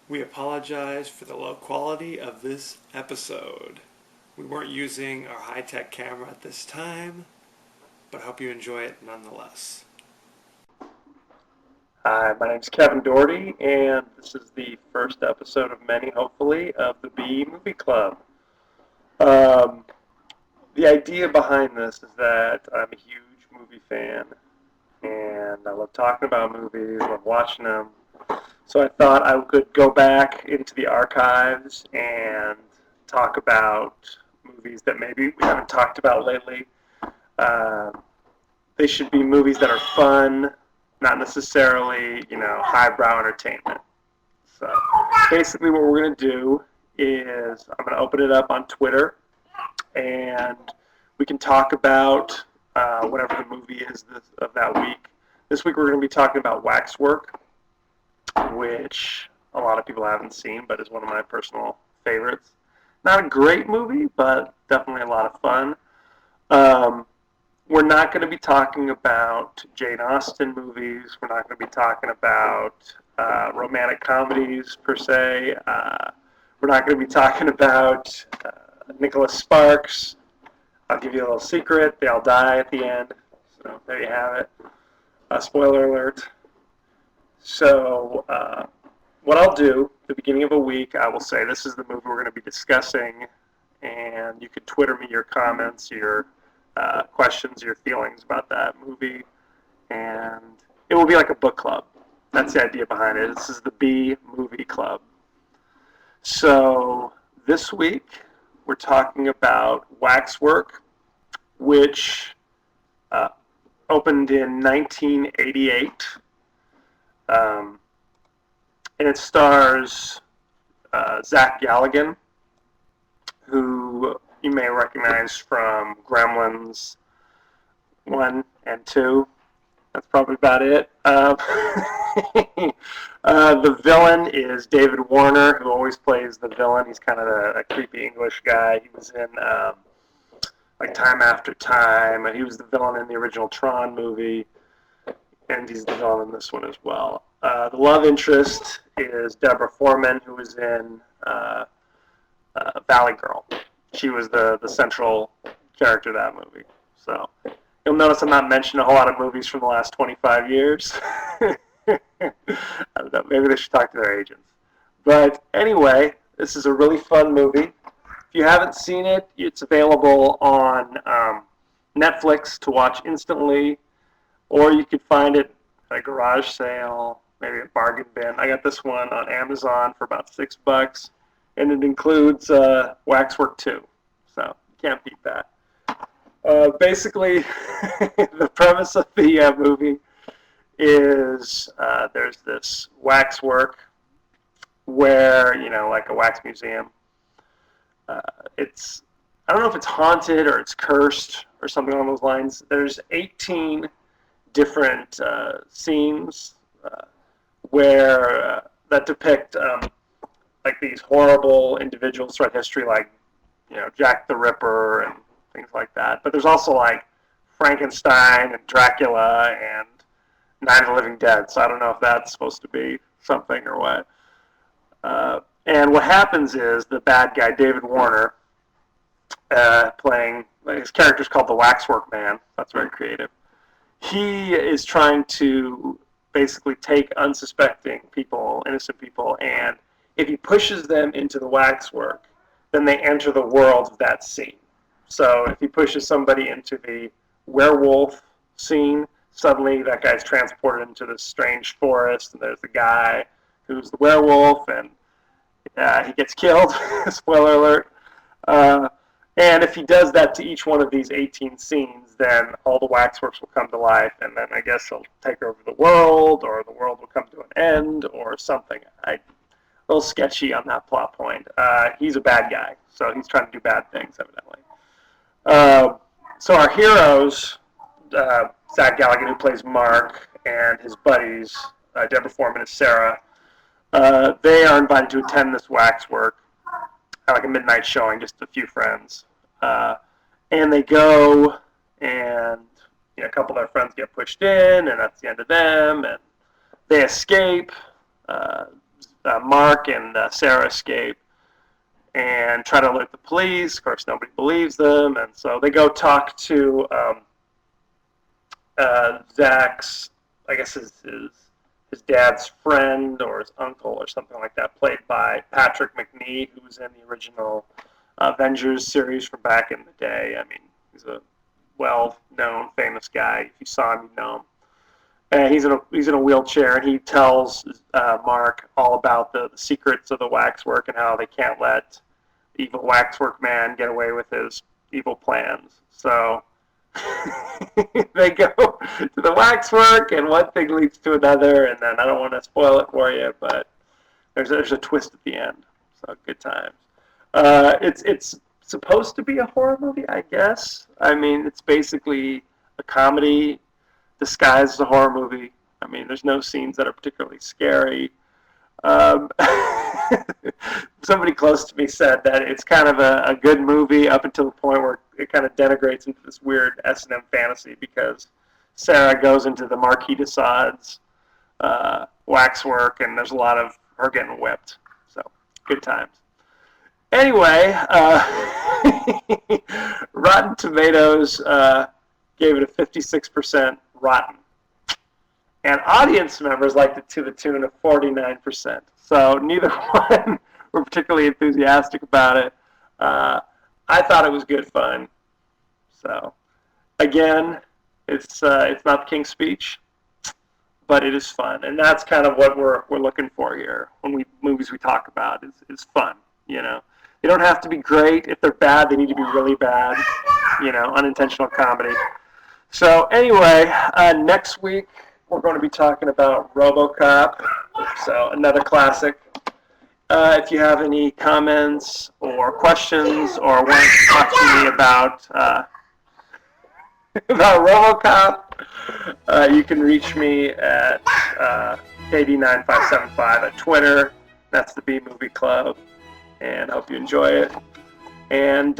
We apologize for the low quality of this episode. We weren't using our high-tech camera at this time, but hope you enjoy it nonetheless. Hi, my name's Kevin Doherty, and this is the first episode of many, hopefully, of the B Movie Club. The idea behind this is that I'm a huge movie fan, and I love talking about movies, love watching them. So I thought I could go back into the archives and talk about movies that maybe we haven't talked about lately. They should be movies that are fun, not necessarily, highbrow entertainment. So basically what we're going to do is I'm going to open it up on Twitter, and we can talk about whatever the movie is of that week. This week we're going to be talking about Waxwork, which a lot of people haven't seen, but is one of my personal favorites. Not a great movie, but definitely a lot of fun. We're not going to be talking about Jane Austen movies. We're not going to be talking about romantic comedies, per se. We're not going to be talking about Nicholas Sparks. I'll give you a little secret. They all die at the end. So there you have it. Spoiler alert. So what I'll do at the beginning of a week, I will say this is the movie we're going to be discussing, and you can Twitter me your comments, your questions, your feelings about that movie, and it will be like a book club. That's the idea behind it. This is the B Movie Club. So this week we're talking about Waxwork, which opened in 1988. And it stars Zach Galligan, who you may recognize from Gremlins 1 and 2. That's probably about it. The villain is David Warner, who always plays the villain. He's kind of a creepy English guy. He was in Time After Time, and he was the villain in the original Tron movie, and he's the villain in this one as well. The love interest is Deborah Foreman, who was in Valley Girl. She was the central character of that movie. So you'll notice I'm not mentioning a whole lot of movies from the last 25 years. I don't know, maybe they should talk to their agents. But anyway, this is a really fun movie. If you haven't seen it, it's available on Netflix to watch instantly, or you could find it at a garage sale, maybe a bargain bin. I got this one on Amazon for about $6, and it includes Waxwork 2, so you can't beat that. Basically, the premise of the movie is there's this waxwork where, like a wax museum. I don't know if it's haunted or it's cursed or something along those lines. There's 18 different scenes where that depict these horrible individuals throughout history, like Jack the Ripper and things like that. But there's also like Frankenstein and Dracula and Night of the Living Dead. So I don't know if that's supposed to be something or what. And what happens is the bad guy, David Warner, playing, his character's called the Waxwork Man. That's very creative. He is trying to basically take unsuspecting people, innocent people, and if he pushes them into the waxwork, then they enter the world of that scene. So if he pushes somebody into the werewolf scene, suddenly that guy's transported into this strange forest, and there's the guy who's the werewolf, and he gets killed. Spoiler alert. And if he does that to each one of these 18 scenes, then all the waxworks will come to life, and then I guess he'll take over the world, or the world will come to an end, or something. little sketchy on that plot point. He's a bad guy, so he's trying to do bad things, evidently. So our heroes, Zach Galligan, who plays Mark, and his buddies, Deborah Foreman and Sarah, they are invited to attend this Waxwork, like a midnight showing, just a few friends. And they go, and a couple of their friends get pushed in, and that's the end of them, and they escape. Mark and Sarah escape and try to alert the police. Of course, nobody believes them, and so they go talk to Zach's, I guess his dad's friend or his uncle or something like that, played by Patrick McNee, who was in the original Avengers series from back in the day. I mean, he's a well-known, famous guy. If you saw him, you know him. And he's in a wheelchair, and he tells Mark all about the secrets of the Waxwork and how they can't let the evil Waxwork man get away with his evil plans. So they go to the Waxwork, and one thing leads to another, and then I don't want to spoil it for you, but there's a twist at the end. So good times. It's supposed to be a horror movie, I guess. I mean, it's basically a comedy disguised as a horror movie. I mean, there's no scenes that are particularly scary. Somebody close to me said that it's kind of a good movie up until the point where it kind of denigrates into this weird S&M fantasy, because Sarah goes into the Marquis de Sade's Waxwork, and there's a lot of her getting whipped. So, good times. Anyway, Rotten Tomatoes gave it a 56% rotten. And audience members liked it to the tune of 49%. So neither one were particularly enthusiastic about it. I thought it was good fun. So, again, it's not the King's Speech, but it is fun. And that's kind of what we're looking for here when movies we talk about is fun, you know. They don't have to be great. If they're bad, they need to be really bad, you know, unintentional comedy. So anyway, next week we're going to be talking about RoboCop, so another classic. If you have any comments or questions or want to talk to me about RoboCop, you can reach me at KD9575 at Twitter. That's the B Movie Club, and I hope you enjoy it. And